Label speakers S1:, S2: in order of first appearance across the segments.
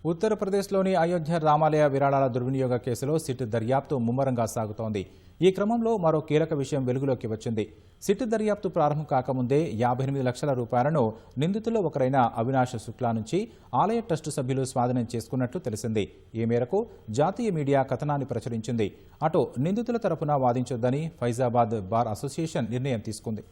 S1: ఉత్తరప్రదేశ్లోని అయోధ్య రామాలయ విరాళాల దుర్వినియోగ కేసులో సిట్ దర్యాప్తు ముమ్మరంగా సాగుతోంది. ఈ క్రమంలో మరో కీలక విషయం వెలుగులోకి వచ్చింది. సిట్ దర్యాప్తు ప్రారంభం కాకముందే 58 లక్షల రూపాయలను నిందితుల్లో ఒకరైన అవినాష్ శుక్లా నుంచి ఆలయ ట్రస్టు సభ్యులు స్వాధీనం చేసుకున్నట్లు తెలిసింది. ఈ మేరకు జాతీయ మీడియా కథనాన్ని ప్రచురించింది. అటు నిందితుల తరపున వాదించొద్దని ఫైజాబాద్ బార్ అసోసియేషన్ నిర్ణయం తీసుకుంది.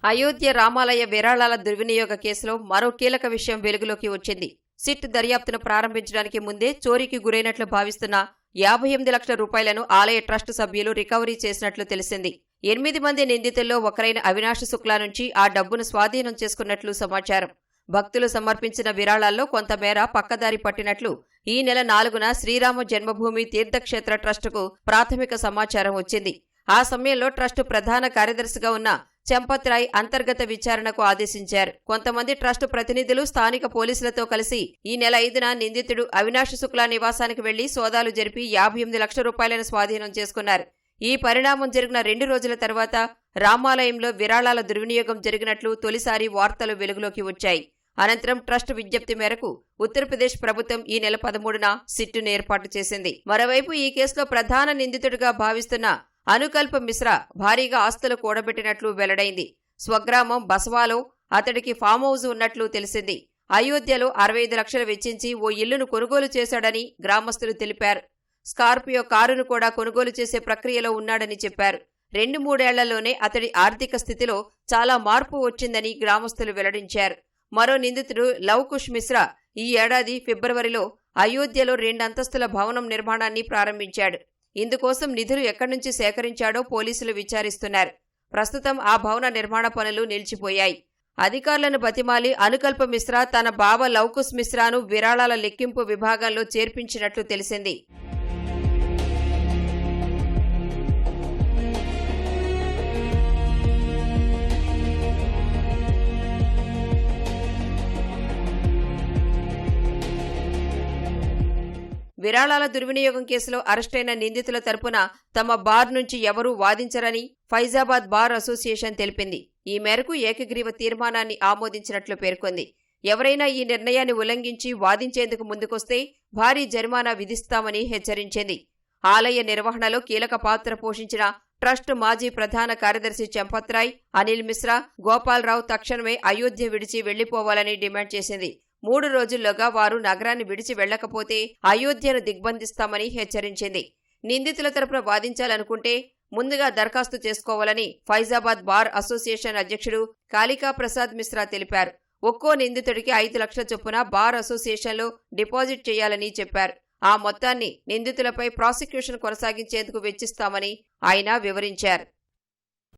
S2: అయోధ్య రామాలయ విరాళాల దుర్వినియోగ కేసులో మరో కీలక విషయం వెలుగులోకి వచ్చింది. సిట్ దర్యాప్తును ప్రారంభించడానికి ముందే చోరీకి గురైనట్లు భావిస్తున్న 58 లక్షల రూపాయలను ఆలయ ట్రస్ట్ సభ్యులు రికవరీ చేసినట్లు తెలిసింది. 8 మంది నిందితుల్లో ఒకరైన అవినాష్ శుక్లా నుంచి ఆ డబ్బును స్వాధీనం చేసుకున్నట్లు సమాచారం. భక్తులు సమర్పించిన విరాళాల్లో కొంతమేర పక్కదారి పట్టినట్లు ఈ నెల 4న శ్రీరామ జన్మభూమి తీర్థక్షేత్ర ట్రస్టుకు ప్రాథమిక సమాచారం వచ్చింది. ఆ సమయంలో ట్రస్టు ప్రధాన కార్యదర్శిగా ఉన్న చంపత్ రాయ్ అంతర్గత విచారణకు ఆదేశించారు. కొంతమంది ట్రస్టు ప్రతినిధులు స్థానిక పోలీసులతో కలిసి ఈ నెల 5న నిందితుడు అవినాష్ శుక్లా నివాసానికి వెళ్లి సోదాలు జరిపి 58 లక్షల రూపాయలను స్వాధీనం చేసుకున్నారు. ఈ పరిణామం జరిగిన 2 రోజుల తర్వాత రామాలయంలో విరాళాల దుర్వినియోగం జరిగినట్లు తొలిసారి వార్తలు వెలుగులోకి వచ్చాయి. అనంతరం ట్రస్ట్ విజ్ఞప్తి మేరకు ఉత్తరప్రదేశ్ ప్రభుత్వం ఈ నెల 13న సిట్టును ఏర్పాటు చేసింది. మరోవైపు ఈ కేసులో ప్రధాన నిందితుడిగా భావిస్తున్న అనుకల్ప మిశ్రా భారీగా ఆస్తులు కూడబెట్టినట్లు వెల్లడైంది. స్వగ్రామం బసవాలో అతడికి ఫామ్ హౌజ్ ఉన్నట్లు తెలిసింది. అయోధ్యలో 65 లక్షలు వెచ్చించి ఓ ఇల్లును కొనుగోలు చేశాడని గ్రామస్తులు తెలిపారు. స్కార్పియో కారును కూడా కొనుగోలు చేసే ప్రక్రియలో ఉన్నాడని చెప్పారు. 2-3 ఏళ్లలోనే అతడి ఆర్థిక స్థితిలో చాలా మార్పు వచ్చిందని గ్రామస్తులు వెల్లడించారు. మరో నిందితుడు లవ్ కుష్ మిశ్రా ఈ ఏడాది ఫిబ్రవరిలో అయోధ్యలో 2 అంతస్తుల భవనం నిర్మాణాన్ని ప్రారంభించాడు. ఇందుకోసం నిధులు ఎక్కడి నుంచి సేకరించాడో పోలీసులు విచారిస్తున్నారు. ప్రస్తుతం ఆ భవన నిర్మాణ పనులు నిలిచిపోయాయి. అధికారులను బతిమాలి అనుకల్ప మిశ్రా తన బావ లవ్కుష్ మిశ్రాను విరాళాల లెక్కింపు విభాగంలో చేర్పించినట్లు తెలిసింది. విరాళాల దుర్వినియోగం కేసులో అరెస్టైన నిందితుల తరపున తమ బార్ నుంచి ఎవరూ వాదించరని ఫైజాబాద్ బార్ అసోసియేషన్ తెలిపింది. ఈ మేరకు ఏకగ్రీవ తీర్మానాన్ని ఆమోదించినట్లు పేర్కొంది. ఎవరైనా ఈ నిర్ణయాన్ని ఉల్లంఘించి వాదించేందుకు ముందుకొస్తే భారీ జరిమానా విధిస్తామని హెచ్చరించింది. ఆలయ నిర్వహణలో కీలక పాత్ర పోషించిన ట్రస్ట్ మాజీ ప్రధాన కార్యదర్శి చంపత్ రాయ్, అనిల్ మిశ్రా, గోపాలరావు తక్షణమే అయోధ్య విడిచి వెళ్లిపోవాలని డిమాండ్ చేసింది. 3 రోజుల్లోగా వారు నగరాన్ని విడిచి వెళ్లకపోతే అయోధ్యను దిగ్బంధిస్తామని హెచ్చరించింది. నిందితుల తరపున వాదించాలనుకుంటే ముందుగా దరఖాస్తు చేసుకోవాలని ఫైజాబాద్ బార్ అసోసియేషన్ అధ్యక్షుడు కాళికా ప్రసాద్ మిశ్రా తెలిపారు. ఒక్కో నిందితుడికి 5 లక్షల చొప్పున బార్ అసోసియేషన్లో డిపాజిట్ చేయాలని చెప్పారు. ఆ మొత్తాన్ని నిందితులపై ప్రాసిక్యూషన్ కొనసాగించేందుకు వెచ్చిస్తామని ఆయన వివరించారు.